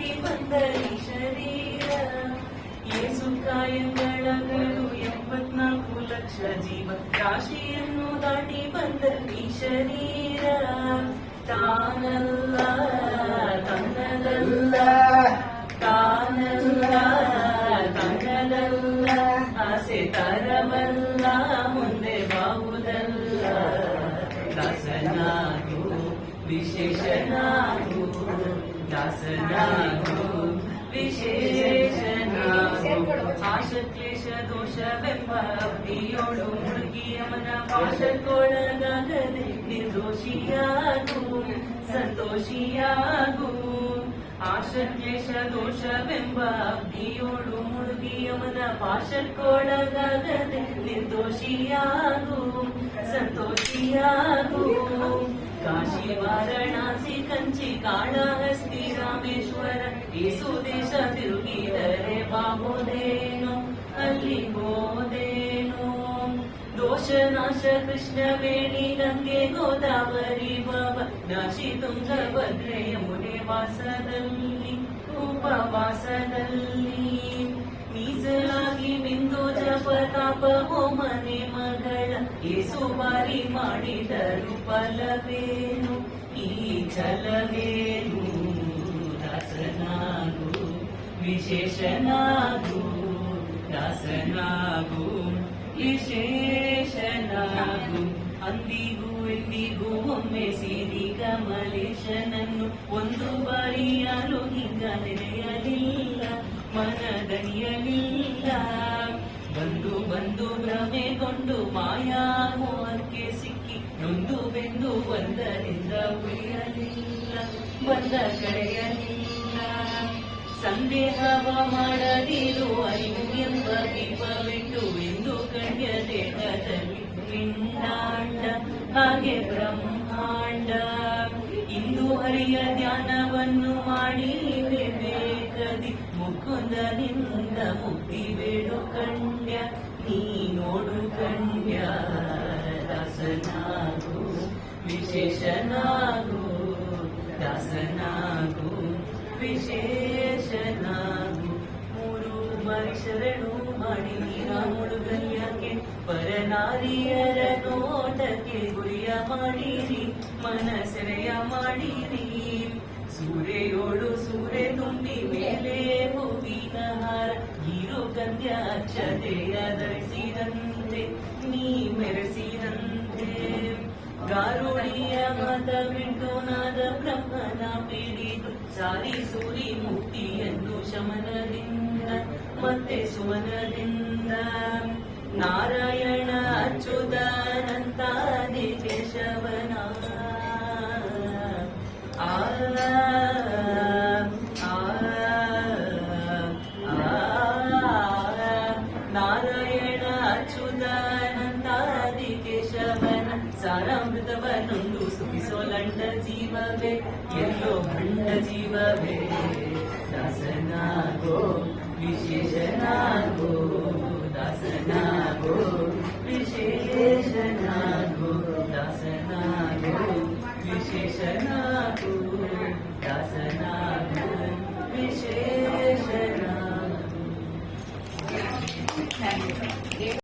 ದಾಟಿ ಬಂದರಿ ಶರೀರ ಏಸು ಕಾಯಂಗಳಗಳು 74 ಲಕ್ಷ ಜೀವ ರಾಶಿಯನ್ನು ದಾಟಿ ಬಂದರಿ ಶರೀರ ತಾನಲ್ಲ ತನ್ನದಲ್ಲ ತಾನಲ್ಲ ತನ್ನದಲ್ಲ ಆಸೆ ತರವಲ್ಲ ಮುಂದೆ ಬಾವುದಲ್ಲ ದಾಸನಾಗು ವಿಶೇಷನಾಗು ದಾಸನಾಗು ವಿಶೇಷನಾಗು ಆಶಕ್ಲೇಶ ದೋಷವೆಂಬ ಅಗ್ನಿಯೋಳು ಮುಳುಗಿಯವನ ಪಾಶಕ್ಕೊಳಗಾಗದೆ ನಿರ್ದೋಷಿಯಾಗು ಸಂತೋಷಿಯಾಗು ಆಶಕ್ಲೇಶ ದೋಷವೆಂಬ ಅಗ್ನಿಯೋಳು ಮುಳುಗಿಯವನ ಪಾಶಕ್ಕೊಳಗಾಗದೆ ನಿರ್ದೋಷಿಯಾಗು ಸಂತೋಷಿಯಾಗು ಕಾಶಿ ವಾರಣಾಸಿ ಕಂಚಿ ಕಾಳಹಸ್ತಿ ರಾಮೇಶ್ವರ ಏಸು ದೇಶ ತಿರುಗಿದರೆ ಬಾಬೋದೇನು ಅಲ್ಲಿ ಹೋದೇನು ದೋಷನಾಶ ಕೃಷ್ಣವೇಣಿ ಗಂಗೆ ಗೋದಾವರಿ ಬಾಬ ನಾಶಿ ತುಂಗಭದ್ರೆ ಯಮುನೆ ವಾಸದಲ್ಲಿ ಉಪವಾಸದಲ್ಲಿ ಮೀಸಲಾಗಿ ಮಿಂದು ಜಪ ತಾಪ ಹೋಮನೆ ಮಗಳ ಏಸು ಬಾರಿ ಮಾಡಿದರು ಫಲವೇನು ಈ ಛಲವೇನು ದಾಸನಾಗು ವಿಶೇಷನಾಗು ದಾಸನಾಗು ವಿಶೇಷನಾಗು ಅಂದಿಗೂ ಎಂದಿಗೂ ಒಮ್ಮೆ ಸಿರಿ ಕಮಲೇಶನನ್ನು ಒಂದು ಬಾರಿಯಾಲು ಹಿಂಗ ನೆನೆಯಲಿಲ್ಲ ಮನದನಿಯಲಿಲ್ಲ ಬಂದು ಬಂದು ಭ್ರಮೆಗೊಂಡು ಮಾಯಾ ಮೋಹಕ್ಕೆ ಸಿಕ್ಕಿ ನೊಂದು ಬೆಂದು ಒಂದರಿಂದ ಉಳಿಯಲಿಲ್ಲ ಬಂದ ಕಳೆಯಲಿಲ್ಲ ಸಂದೇಹವ ಮಾಡದಿರು ಅರಿವು ಎಂಬ ದೀಪವಿಟ್ಟು ಎಂದು ಕಣ್ಯ ದೇಹದಲ್ಲಿ ಪಿಂಡಾಂಡ ಹಾಗೆ ಬ್ರಹ್ಮಾಂಡ ಇಂದು ಹರಿಯ ಧ್ಯಾನವನ್ನು ಮಾಡಿ ಬೇಕದಿ ಮುಕುಂದನಿಂದ ಮುಕ್ತಿ ಬೇಡು ಕಂಡ್ಯ ನೀ ನೋಡು ಕಂಡ್ಯ ದಾಸನಾಗು ವಿಶೇಷನಾಗು ದಾಸನಾಗು ವಿಶೇಷನಾಗು 3 ಬಾರಿ ಶರಣು ಮಾಡಿ ಮುಳುಗಲ್ಯಕ್ಕೆ ಪರನಾರಿಯರ ನೋಟಕ್ಕೆ ಗುರಿಯ ಮಾಡಿರಿ ಮನಸೆರೆಯ ಮಾಡಿರಿ ಸೂರೆಯೋಳು ಸೂರೆ ತುಂಬಿ ಮೇಲೆ ಹೂವಿನ ಹಾರ ಗೀರು ಕಂದ್ಯ ಅಕ್ಷತೆಯ ಧರಿಸಿದಂತೆ ನೀ ಮೆರೆಸಿದಂತೆ ಗಾರುಡಿಯ ಮತ ಬಿಟ್ಟು ನಾದ ಬ್ರಹ್ಮನ ಪಿಡಿದು ಸಾರಿ ಸೂರಿ ಮುಕ್ತಿಯನ್ನು ಶಮನದಿಂದ ಮತ್ತೆ ಸುಮನದಿಂದ ನಾರಾಯಣ ಅಚ್ಯುತಾನಂತಾದಿ ಕೇಶವನ ನಾರಾಯಣ ಅಚ್ಯುತಾನಂತಾದಿ ಕೇಶವನ ಸಾರಾಮೃತವನ್ನೊಂದು ಸುಖಿಸೋಲಂಡ ಜೀವವೇ ಎಲ್ಲೋ ಖಂಡ ಜೀವವೇ ದಾಸನಾಗೋ ವಿಶೇಷನಾಗೋ ದಾಸನಾಗೋ ವಿಶೇಷನಾಗೋ ದಾಸನಾಗೋ ವಿಶೇಷನಾಗೋ ದಾಸನಾಗೋ ವಿಶೇಷ